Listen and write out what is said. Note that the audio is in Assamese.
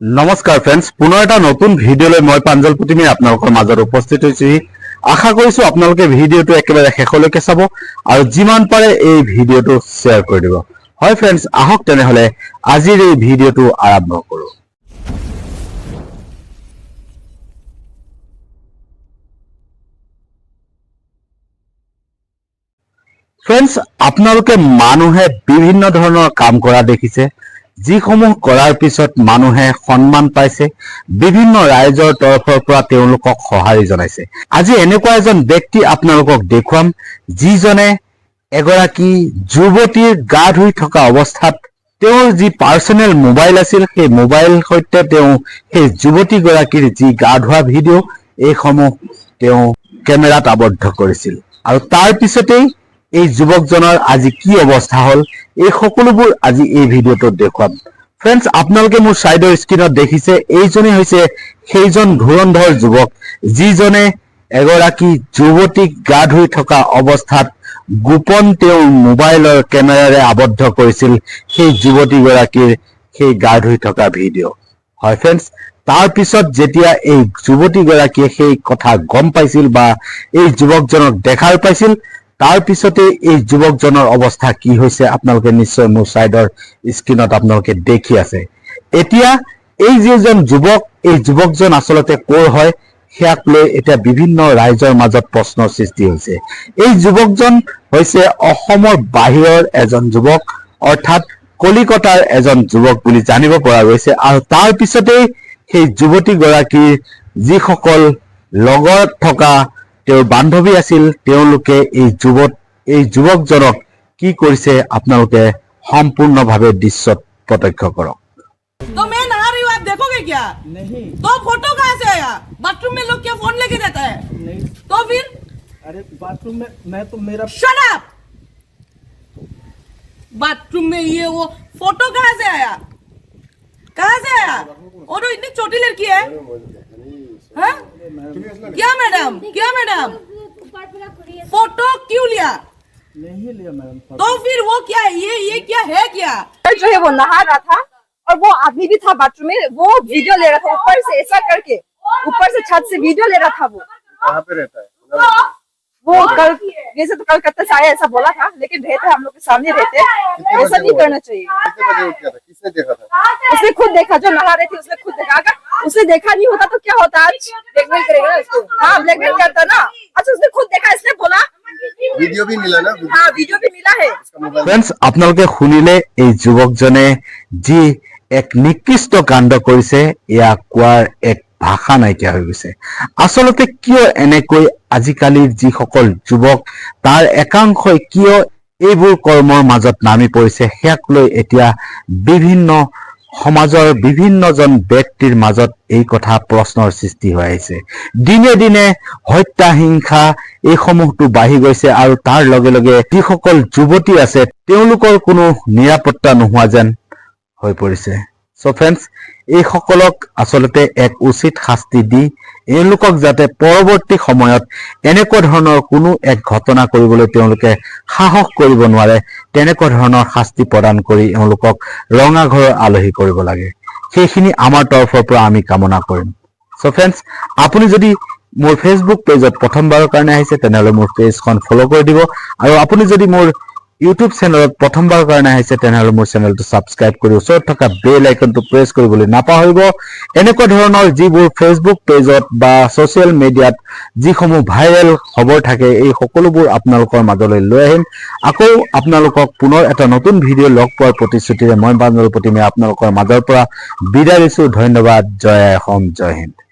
নমস্কাৰ ফ্ৰেন্ডছ, পুনৰ এটা নতুন ভিডিঅ'লৈ মই প্ৰাঞ্জল প্ৰতিমে আপোনালোকৰ মাজত উপস্থিত হৈছোঁ। আশা কৰিছোঁ আপোনালোকে ভিডিঅ'টো একেবাৰে শেষলৈকে চাব আৰু যিমান পাৰে এই ভিডিঅ'টো শ্বেয়াৰ কৰি দিব। হয় ফ্ৰেন্ডছ, আহক তেনেহ'লে আজিৰ এই ভিডিঅ'টো আৰম্ভ কৰোঁ। ফ্ৰেন্ডছ, আপোনালোকে মানুহে বিভিন্ন ধৰণৰ কাম কৰা দেখিছে, যিসমূহ কৰাৰ পিছত মানুহে সন্মান পাইছে, বিভিন্ন ৰাইজৰ তৰফৰ পৰা তেওঁলোকক সঁহাৰি জনাইছে। আজি এনেকুৱা এজন ব্যক্তি আপোনালোকক দেখুৱাম, যিজনে এগৰাকী যুৱতীৰ গা ধুই থকা অৱস্থাত তেওঁৰ যি পাৰ্চনেল মোবাইল আছিল, সেই মোবাইল সৈতে তেওঁ সেই যুৱতীগৰাকীৰ যি গা ধোৱা ভিডিঅ' এইসমূহ তেওঁ কেমেৰাত আবদ্ধ কৰিছিল আৰু তাৰ পিছতেই এই যুৱকজনৰ আজি কি অৱস্থা হল, এই সকলোবোৰ আজি এই ভিডিঅ'টোত দেখুৱাম। ফ্ৰেন্ডছ, আপোনালোকে মোৰ চাইডৰ স্ক্ৰীনত দেখিছে, এইজনেই হৈছে সেইজন ধুৰন্ধৰ যুৱক, যিজনে এগৰাকী যুৱতীক গা ধুই থকা অৱস্থাত গোপন তেওঁৰ মোবাইলৰ কেমেৰাৰে আবদ্ধ কৰিছিল সেই যুৱতীগৰাকীৰ সেই গা ধুই থকা ভিডিঅ'। হয় ফ্ৰেন্ডছ, তাৰ পিছত যেতিয়া এই যুৱতীগৰাকীয়ে সেই কথা গম পাইছিল বা এই যুৱকজনক দেখাৰ পাইছিল, তাৰ পিছতে এই যুৱকজনৰ অৱস্থা কি হৈছে আপোনালোকে নিশ্চয় মোৰ চাইডৰ স্ক্ৰীনত আপোনালোকে দেখি আছে। এতিয়া এই যিজন যুৱক, এই যুৱকজন আচলতে ক'ৰ হয় সেয়াক লৈ এতিয়া বিভিন্ন ৰাইজৰ মাজত প্ৰশ্নৰ সৃষ্টি হৈছে। এই যুৱকজন হৈছে অসমৰ বাহিৰৰ এজন যুৱক, অৰ্থাৎ কলিকতাৰ এজন যুৱক বুলি জানিব পৰা গৈছে। আৰু তাৰ পিছতেই সেই যুৱতীগৰাকীৰ যিসকল লগত থকা তেওঁৰ বান্ধৱী আছিল, তেওঁলোকে এই যুৱকজনক কি কৰিছে আপোনালোকে সম্পূৰ্ণভাৱে দৃশ্যত প্ৰত্যক্ষ কৰক। तो मैं नहा रही हूँ, आप देखोगे क्या? नहीं। तो फोटो कहाँ से आया? बाथरूम में लोग क्या फोन लेके रहता है? नहीं। तो फिर अरे बाथरूम में मैं तो मेरा शट अप। बाथरूम में ये वो फोटो कहाँ से आया? कहाँ से आया? और वो इतनी छोटी लड़की है, हाँ? क्या मैडम, क्या मैडम, फोटो क्यों लिया? नहीं लिया मैडम। तो फिर वो क्या है? ये क्या है क्या? जो है वो नहा रहा था और वो आदमी भी था बाथरूम में, वो वीडियो ले रहा था ऊपर से, ऐसा करके ऊपर से छत से वीडियो ले रहा था। वो कहाँ पे रहता है? वो कल वैसे तो कलकत्ता से आया ऐसा बोला था, लेकिन रहते हम लोग के सामने रहते, ऐसा नहीं करना चाहिए। कितने बजे उठ गया था? किसने देखा था? उसने खुद देखा, जो नहा रहे थे उसने खुद देखा। अगर उसने देखा नहीं होता तो क्या होता? आज ब्लैकमेल करेगा ना उसको। हाँ, ब्लैकमेल करता ना। अच्छा, उसने खुद देखा, इसने बोला। वीडियो भी मिला ना? हाँ, वीडियो भी मिला है। ফ্ৰেন্ডছ, আপোনালোকে শুনিলে এই যুৱকজনে যি এক নিকৃষ্ট কাণ্ড কৰিছে, এয়া কোৱাৰ এক ভাষা নাইকিয়া হৈ গৈছে। আচলতে কিয় এনেকৈ আজিকালিৰ যিসকল যুৱক তাৰ একাংশই কিয় এইবোৰ কৰ্মৰ মাজত নামি পৰিছে, সেয়াক লৈ এতিয়া বিভিন্ন সমাজৰ বিভিন্নজন ব্যক্তিৰ মাজত এই কথা প্ৰশ্নৰ সৃষ্টি হৈ আহিছে। দিনে দিনে হত্যা হিংসা এইসমূহটো বাঢ়ি গৈছে আৰু তাৰ লগে লগে যিসকল যুৱতী আছে তেওঁলোকৰ কোনো নিৰাপত্তা নোহোৱা যেন হৈ পৰিছে। সো ফ্ৰেন্ডছ, এইসকলক আচলতে এক উচিত শাস্তি দি এওঁলোকক যাতে পৰৱৰ্তী সময়ত এনেকুৱা ধৰণৰ কোনো এক ঘটনা কৰিবলৈ তেওঁলোকে সাহস কৰিব নোৱাৰে, তেনেকুৱা ধৰণৰ শাস্তি প্ৰদান কৰি এওঁলোকক ৰঙা ঘৰৰ আলহী কৰিব লাগে, সেইখিনি আমাৰ তৰফৰ পৰা আমি কামনা কৰিম। সো ফ্ৰেন্ডছ, আপুনি যদি মোৰ ফেচবুক পেজত প্ৰথমবাৰৰ কাৰণে আহিছে তেনেহ'লে মোৰ পেজখন ফ'ল' কৰি দিব, আৰু আপুনি যদি মোৰ ইউটিউব চেনেলত প্ৰথমবাৰৰ কাৰণে আহিছে তেনেহ'লে মোৰ চেনেলটো ছাবস্ক্ৰাইব কৰি ওচৰত থকা বেল আইকনটো প্ৰেছ কৰিবলৈ নাপাহৰিব। এনেকুৱা ধৰণৰ যিবোৰ ফেচবুক পেজত বা ছ'চিয়েল মিডিয়াত যিসমূহ ভাইৰেল খবৰ থাকে, এই সকলোবোৰ আপোনালোকৰ মাজলৈ লৈ আহিম। আকৌ আপোনালোকক পুনৰ এটা নতুন ভিডিঅ' লগ পোৱাৰ প্ৰতিশ্ৰুতিৰে মই প্ৰাঞ্জল প্ৰতিমে আপোনালোকৰ মাজৰ পৰা বিদায় দিছোঁ। ধন্যবাদ। জয় অসম, জয় হিন্দ।